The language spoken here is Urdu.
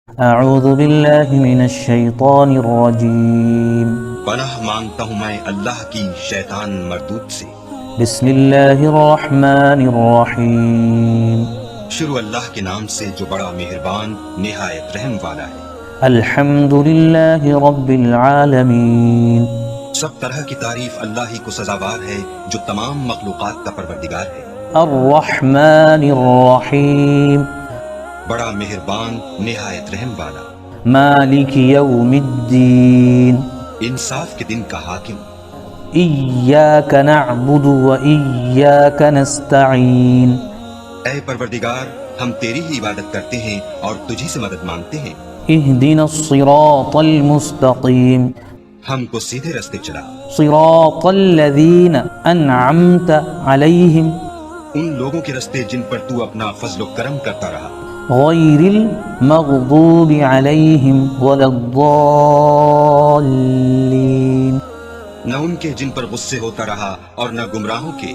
اعوذ باللہ من الشیطان الرجیم پناہ مانگتا ہوں میں اللہ کی شیطان مردود سے۔ بسم اللہ الرحمن الرحیم شروع اللہ کے نام سے جو بڑا مہربان نہایت رحم والا ہے۔ الحمد للہ رب العالمین سب طرح کی تعریف اللہ ہی کو سزاوار ہے جو تمام مخلوقات کا پروردگار ہے۔ الرحمن الرحیم بڑا مہربان نہایت رحم والا، مالک یوم الدین انصاف کے دن کا حاکم۔ ایاک نعبد و ایاک نستعین اے پروردگار، ہم تیری ہی عبادت کرتے ہیں اور تجھی سے مدد مانگتے ہیں۔ اہدنا الصراط المستقیم ہم کو سیدھے رستے چلا، صراط الذین انعمت علیہم ان لوگوں کے رستے جن پر تو اپنا فضل و کرم کرتا رہا، غیر المغضوب علیہم ولا الضالین نہ ان کے جن پر غصے ہوتا رہا اور نہ گمراہوں کے